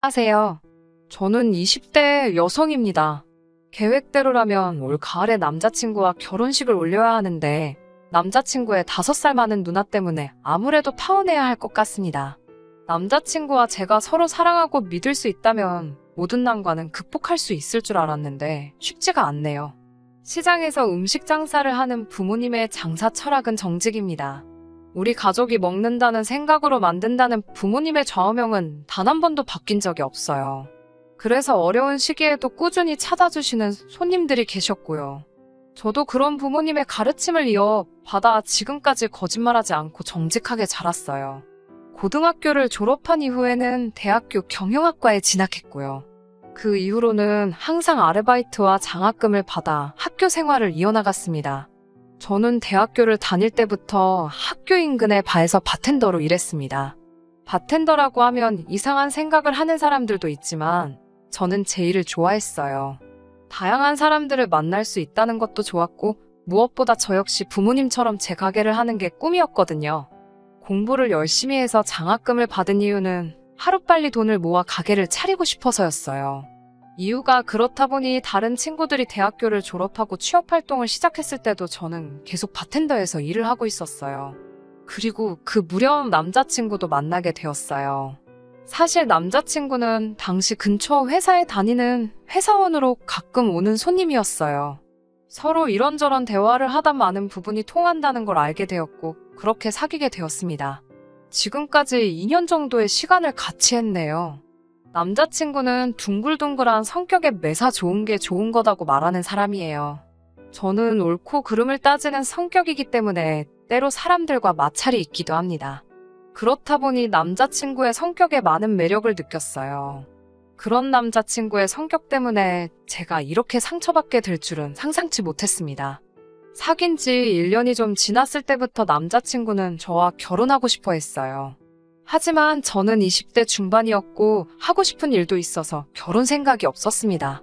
안녕하세요. 저는 20대 여성입니다. 계획대로라면 올 가을에 남자친구와 결혼식을 올려야 하는데 남자친구의 5살 많은 누나 때문에 아무래도 파혼해야 할 것 같습니다. 남자친구와 제가 서로 사랑하고 믿을 수 있다면 모든 난관은 극복할 수 있을 줄 알았는데 쉽지가 않네요. 시장에서 음식 장사를 하는 부모님의 장사 철학은 정직입니다. 우리 가족이 먹는다는 생각으로 만든다는 부모님의 좌우명은 단 한 번도 바뀐 적이 없어요. 그래서 어려운 시기에도 꾸준히 찾아주시는 손님들이 계셨고요. 저도 그런 부모님의 가르침을 이어받아 지금까지 거짓말하지 않고 정직하게 자랐어요. 고등학교를 졸업한 이후에는 대학교 경영학과에 진학했고요. 그 이후로는 항상 아르바이트와 장학금을 받아 학교 생활을 이어나갔습니다. 저는 대학교를 다닐 때부터 학교 인근의 바에서 바텐더로 일했습니다. 바텐더라고 하면 이상한 생각을 하는 사람들도 있지만 저는 제 일을 좋아했어요. 다양한 사람들을 만날 수 있다는 것도 좋았고 무엇보다 저 역시 부모님처럼 제 가게를 하는 게 꿈이었거든요. 공부를 열심히 해서 장학금을 받은 이유는 하루빨리 돈을 모아 가게를 차리고 싶어서였어요. 이유가 그렇다 보니 다른 친구들이 대학교를 졸업하고 취업활동을 시작했을 때도 저는 계속 바텐더에서 일을 하고 있었어요. 그리고 그 무렵 남자친구도 만나게 되었어요. 사실 남자친구는 당시 근처 회사에 다니는 회사원으로 가끔 오는 손님이었어요. 서로 이런저런 대화를 하다 많은 부분이 통한다는 걸 알게 되었고 그렇게 사귀게 되었습니다. 지금까지 2년 정도의 시간을 같이 했네요. 남자친구는 둥글둥글한 성격에 매사 좋은 게 좋은 거다고 말하는 사람이에요. 저는 옳고 그름을 따지는 성격이기 때문에 때로 사람들과 마찰이 있기도 합니다. 그렇다 보니 남자친구의 성격에 많은 매력을 느꼈어요. 그런 남자친구의 성격 때문에 제가 이렇게 상처받게 될 줄은 상상치 못했습니다. 사귄 지 1년이 좀 지났을 때부터 남자친구는 저와 결혼하고 싶어 했어요. 하지만 저는 20대 중반이었고 하고 싶은 일도 있어서 결혼 생각이 없었습니다.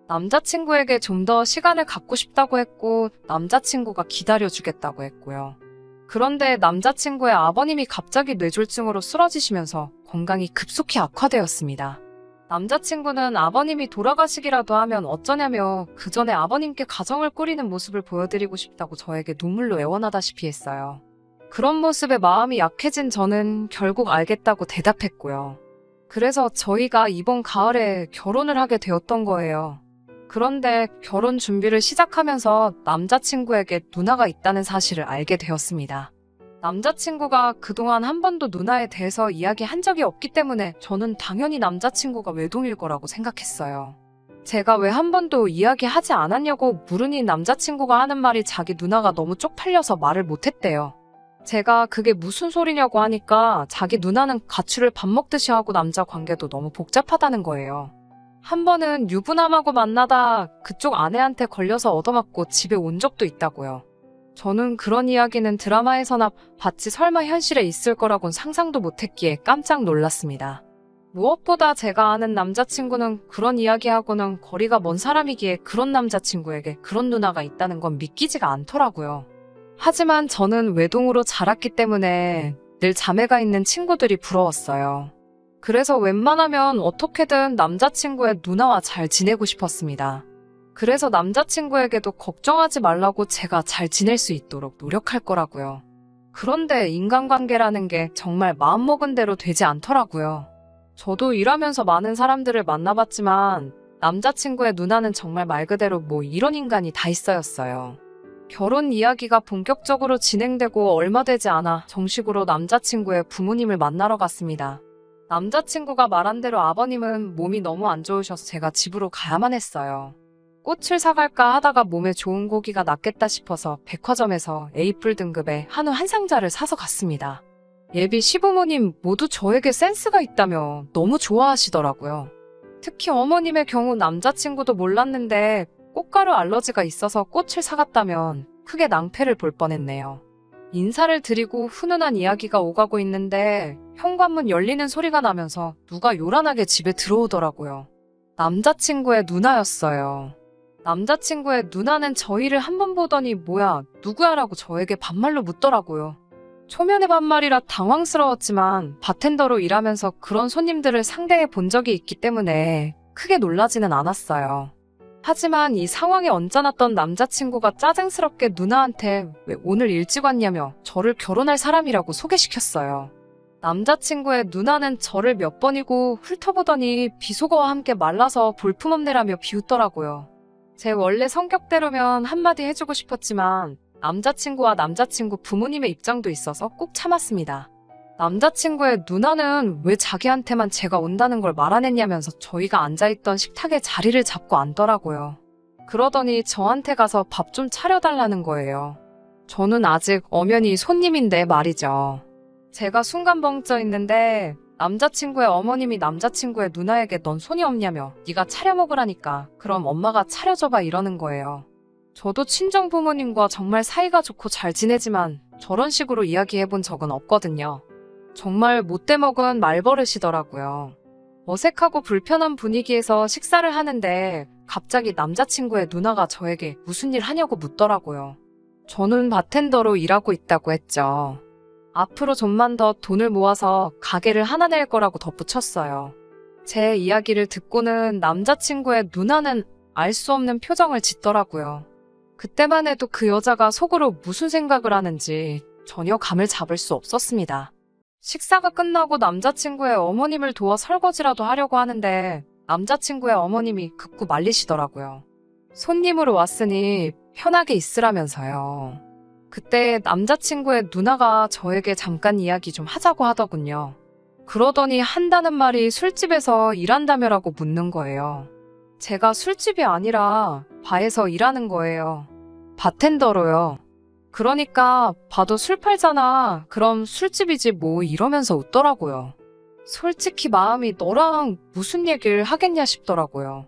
남자친구에게 좀 더 시간을 갖고 싶다고 했고 남자친구가 기다려주겠다고 했고요. 그런데 남자친구의 아버님이 갑자기 뇌졸중으로 쓰러지시면서 건강이 급속히 악화되었습니다. 남자친구는 아버님이 돌아가시기라도 하면 어쩌냐며 그 전에 아버님께 가정을 꾸리는 모습을 보여드리고 싶다고 저에게 눈물로 애원하다시피 했어요. 그런 모습에 마음이 약해진 저는 결국 알겠다고 대답했고요. 그래서 저희가 이번 가을에 결혼을 하게 되었던 거예요. 그런데 결혼 준비를 시작하면서 남자친구에게 누나가 있다는 사실을 알게 되었습니다. 남자친구가 그동안 한 번도 누나에 대해서 이야기한 적이 없기 때문에 저는 당연히 남자친구가 외동일 거라고 생각했어요. 제가 왜 한 번도 이야기하지 않았냐고 물으니 남자친구가 하는 말이 자기 누나가 너무 쪽팔려서 말을 못했대요. 제가 그게 무슨 소리냐고 하니까 자기 누나는 가출을 밥 먹듯이 하고 남자 관계도 너무 복잡하다는 거예요. 한 번은 유부남하고 만나다 그쪽 아내한테 걸려서 얻어맞고 집에 온 적도 있다고요. 저는 그런 이야기는 드라마에서나 봤지 설마 현실에 있을 거라곤 상상도 못했기에 깜짝 놀랐습니다. 무엇보다 제가 아는 남자친구는 그런 이야기하고는 거리가 먼 사람이기에 그런 남자친구에게 그런 누나가 있다는 건 믿기지가 않더라고요. 하지만 저는 외동으로 자랐기 때문에 늘 자매가 있는 친구들이 부러웠어요. 그래서 웬만하면 어떻게든 남자친구의 누나와 잘 지내고 싶었습니다. 그래서 남자친구에게도 걱정하지 말라고 제가 잘 지낼 수 있도록 노력할 거라고요. 그런데 인간관계라는 게 정말 마음먹은 대로 되지 않더라고요. 저도 일하면서 많은 사람들을 만나봤지만 남자친구의 누나는 정말 말 그대로 뭐 이런 인간이 다 있어였어요. 결혼 이야기가 본격적으로 진행되고 얼마 되지 않아 정식으로 남자친구의 부모님을 만나러 갔습니다. 남자친구가 말한 대로 아버님은 몸이 너무 안 좋으셔서 제가 집으로 가야만 했어요. 꽃을 사갈까 하다가 몸에 좋은 고기가 낫겠다 싶어서 백화점에서 A+ 등급의 한우 한 상자를 사서 갔습니다. 예비 시부모님 모두 저에게 센스가 있다며 너무 좋아하시더라고요. 특히 어머님의 경우 남자친구도 몰랐는데 꽃가루 알러지가 있어서 꽃을 사갔다면 크게 낭패를 볼 뻔했네요. 인사를 드리고 훈훈한 이야기가 오가고 있는데 현관문 열리는 소리가 나면서 누가 요란하게 집에 들어오더라고요. 남자친구의 누나였어요. 남자친구의 누나는 저희를 한 번 보더니 뭐야 누구야 라고 저에게 반말로 묻더라고요. 초면의 반말이라 당황스러웠지만 바텐더로 일하면서 그런 손님들을 상대해 본 적이 있기 때문에 크게 놀라지는 않았어요. 하지만 이 상황에 언짢았던 남자친구가 짜증스럽게 누나한테 왜 오늘 일찍 왔냐며 저를 결혼할 사람이라고 소개시켰어요. 남자친구의 누나는 저를 몇 번이고 훑어보더니 비속어와 함께 말라서 볼품없네라며 비웃더라고요. 제 원래 성격대로면 한마디 해주고 싶었지만 남자친구와 남자친구 부모님의 입장도 있어서 꾹 참았습니다. 남자친구의 누나는 왜 자기한테만 제가 온다는 걸 말 안 했냐면서 저희가 앉아있던 식탁에 자리를 잡고 앉더라고요. 그러더니 저한테 가서 밥 좀 차려달라는 거예요. 저는 아직 엄연히 손님인데 말이죠. 제가 순간 벙쪄 있는데 남자친구의 어머님이 남자친구의 누나에게 넌 손이 없냐며 네가 차려 먹으라니까 그럼 엄마가 차려줘봐 이러는 거예요. 저도 친정 부모님과 정말 사이가 좋고 잘 지내지만 저런 식으로 이야기해본 적은 없거든요. 정말 못돼 먹은 말버릇이더라고요. 어색하고 불편한 분위기에서 식사를 하는데 갑자기 남자친구의 누나가 저에게 무슨 일 하냐고 묻더라고요. 저는 바텐더로 일하고 있다고 했죠. 앞으로 좀만 더 돈을 모아서 가게를 하나 낼 거라고 덧붙였어요. 제 이야기를 듣고는 남자친구의 누나는 알 수 없는 표정을 짓더라고요. 그때만 해도 그 여자가 속으로 무슨 생각을 하는지 전혀 감을 잡을 수 없었습니다. 식사가 끝나고 남자친구의 어머님을 도와 설거지라도 하려고 하는데 남자친구의 어머님이 극구 말리시더라고요. 손님으로 왔으니 편하게 있으라면서요. 그때 남자친구의 누나가 저에게 잠깐 이야기 좀 하자고 하더군요. 그러더니 한다는 말이 술집에서 일한다며라고 묻는 거예요. 제가 술집이 아니라 바에서 일하는 거예요. 바텐더로요. 그러니까 봐도 술 팔잖아. 그럼 술집이지 뭐 이러면서 웃더라고요. 솔직히 마음이 너랑 무슨 얘기를 하겠냐 싶더라고요.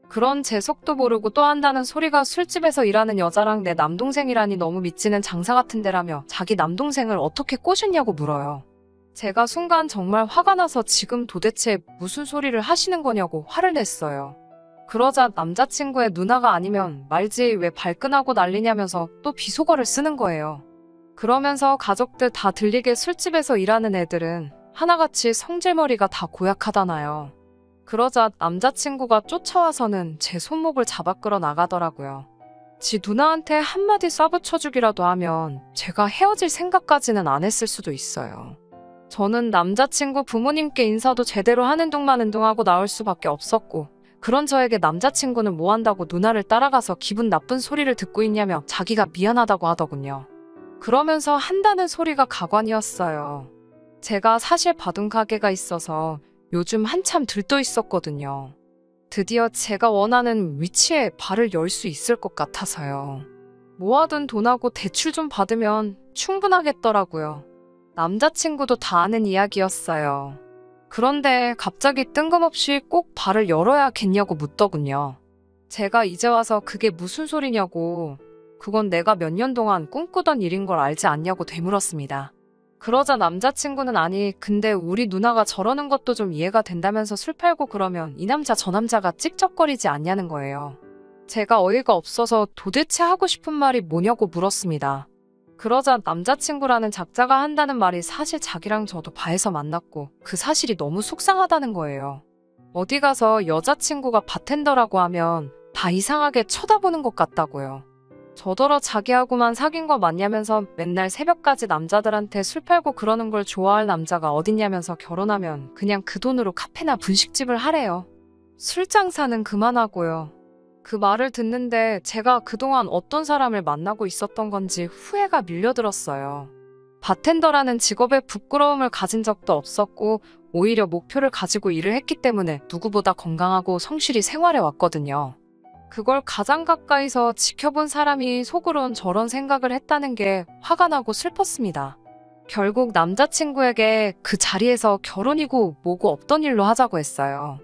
그런 제 속도 모르고 또 한다는 소리가 술집에서 일하는 여자랑 내 남동생이라니 너무 미치는 장사 같은 데라며 자기 남동생을 어떻게 꼬셨냐고 물어요. 제가 순간 정말 화가 나서 지금 도대체 무슨 소리를 하시는 거냐고 화를 냈어요. 그러자 남자친구의 누나가 아니면 말지 왜 발끈하고 난리냐면서 또 비속어를 쓰는 거예요. 그러면서 가족들 다 들리게 술집에서 일하는 애들은 하나같이 성질머리가 다 고약하다나요. 그러자 남자친구가 쫓아와서는 제 손목을 잡아 끌어 나가더라고요. 지 누나한테 한마디 쏴붙여주기라도 하면 제가 헤어질 생각까지는 안 했을 수도 있어요. 저는 남자친구 부모님께 인사도 제대로 하는 둥 마는 둥 하고 나올 수밖에 없었고 그런 저에게 남자친구는 뭐 한다고 누나를 따라가서 기분 나쁜 소리를 듣고 있냐며 자기가 미안하다고 하더군요. 그러면서 한다는 소리가 가관이었어요. 제가 사실 봐둔 가게가 있어서 요즘 한참 들떠 있었거든요. 드디어 제가 원하는 위치에 발을 열 수 있을 것 같아서요. 모아둔 돈하고 대출 좀 받으면 충분하겠더라고요. 남자친구도 다 아는 이야기였어요. 그런데 갑자기 뜬금없이 꼭 발을 열어야겠냐고 묻더군요. 제가 이제 와서 그게 무슨 소리냐고, 그건 내가 몇 년 동안 꿈꾸던 일인 걸 알지 않냐고 되물었습니다. 그러자 남자친구는 아니 근데 우리 누나가 저러는 것도 좀 이해가 된다면서 술 팔고 그러면 이 남자 저 남자가 찝쩍거리지 않냐는 거예요. 제가 어이가 없어서 도대체 하고 싶은 말이 뭐냐고 물었습니다. 그러자 남자친구라는 작자가 한다는 말이 사실 자기랑 저도 바에서 만났고 그 사실이 너무 속상하다는 거예요. 어디 가서 여자친구가 바텐더라고 하면 다 이상하게 쳐다보는 것 같다고요. 저더러 자기하고만 사귄 거 맞냐면서 맨날 새벽까지 남자들한테 술 팔고 그러는 걸 좋아할 남자가 어딨냐면서 결혼하면 그냥 그 돈으로 카페나 분식집을 하래요. 술 장사는 그만하고요. 그 말을 듣는데 제가 그동안 어떤 사람을 만나고 있었던 건지 후회가 밀려들었어요. 바텐더라는 직업에 부끄러움을 가진 적도 없었고 오히려 목표를 가지고 일을 했기 때문에 누구보다 건강하고 성실히 생활해 왔거든요. 그걸 가장 가까이서 지켜본 사람이 속으론 저런 생각을 했다는 게 화가 나고 슬펐습니다. 결국 남자친구에게 그 자리에서 결혼이고 뭐고 없던 일로 하자고 했어요.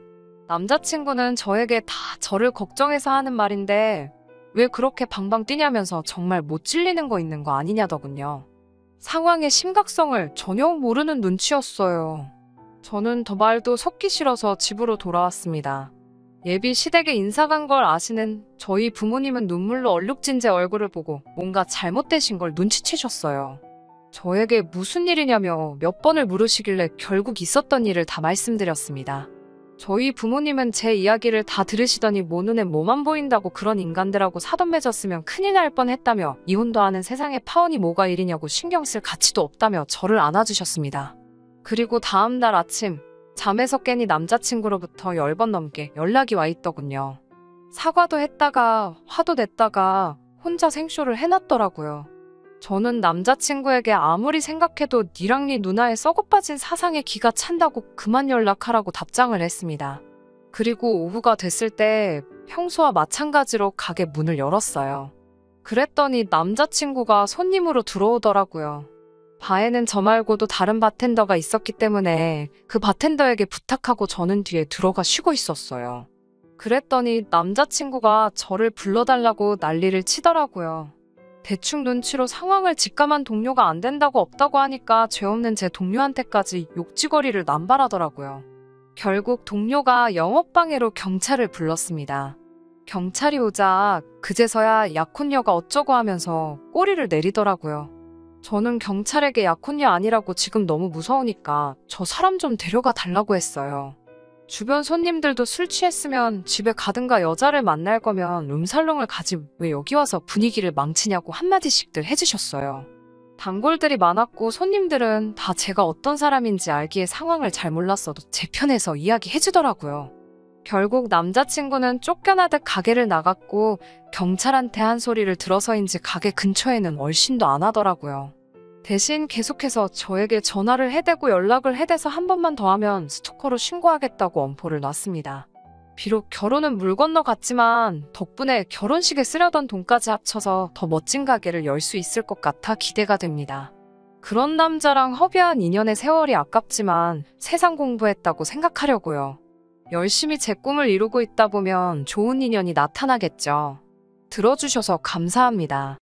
남자친구는 저에게 다 저를 걱정해서 하는 말인데 왜 그렇게 방방 뛰냐면서 정말 못 질리는 거 있는 거 아니냐더군요. 상황의 심각성을 전혀 모르는 눈치였어요. 저는 더 말도 섞기 싫어서 집으로 돌아왔습니다. 예비 시댁에 인사 간 걸 아시는 저희 부모님은 눈물로 얼룩진 제 얼굴을 보고 뭔가 잘못되신 걸 눈치채셨어요. 저에게 무슨 일이냐며 몇 번을 물으시길래 결국 있었던 일을 다 말씀드렸습니다. 저희 부모님은 제 이야기를 다 들으시더니 뭐 눈에 뭐만 보인다고 그런 인간들하고 사돈 맺었으면 큰일 날 뻔했다며 이혼도 하는 세상에 파혼이 뭐가 일이냐고 신경 쓸 가치도 없다며 저를 안아주셨습니다. 그리고 다음 날 아침 잠에서 깨니 남자친구로부터 10번 넘게 연락이 와 있더군요. 사과도 했다가 화도 냈다가 혼자 생쇼를 해놨더라고요. 저는 남자친구에게 아무리 생각해도 니랑 니 누나의 썩어빠진 사상에 기가 찬다고 그만 연락하라고 답장을 했습니다. 그리고 오후가 됐을 때 평소와 마찬가지로 가게 문을 열었어요. 그랬더니 남자친구가 손님으로 들어오더라고요. 바에는 저 말고도 다른 바텐더가 있었기 때문에 그 바텐더에게 부탁하고 저는 뒤에 들어가 쉬고 있었어요. 그랬더니 남자친구가 저를 불러달라고 난리를 치더라고요. 대충 눈치로 상황을 직감한 동료가 안 된다고 없다고 하니까 죄 없는 제 동료한테까지 욕지거리를 남발하더라고요. 결국 동료가 영업방해로 경찰을 불렀습니다. 경찰이 오자 그제서야 약혼녀가 어쩌고 하면서 꼬리를 내리더라고요. 저는 경찰에게 약혼녀 아니라고 지금 너무 무서우니까 저 사람 좀 데려가 달라고 했어요. 주변 손님들도 술 취했으면 집에 가든가 여자를 만날 거면 룸살롱을 가지 왜 여기 와서 분위기를 망치냐고 한마디씩들 해주셨어요. 단골들이 많았고 손님들은 다 제가 어떤 사람인지 알기에 상황을 잘 몰랐어도 제 편에서 이야기해주더라고요. 결국 남자친구는 쫓겨나듯 가게를 나갔고 경찰한테 한 소리를 들어서인지 가게 근처에는 얼씬도 안 하더라고요. 대신 계속해서 저에게 전화를 해대고 연락을 해대서 한 번만 더 하면 스토커로 신고하겠다고 엄포를 놨습니다. 비록 결혼은 물 건너 갔지만 덕분에 결혼식에 쓰려던 돈까지 합쳐서 더 멋진 가게를 열 수 있을 것 같아 기대가 됩니다. 그런 남자랑 허비한 인연의 세월이 아깝지만 세상 공부했다고 생각하려고요. 열심히 제 꿈을 이루고 있다 보면 좋은 인연이 나타나겠죠. 들어주셔서 감사합니다.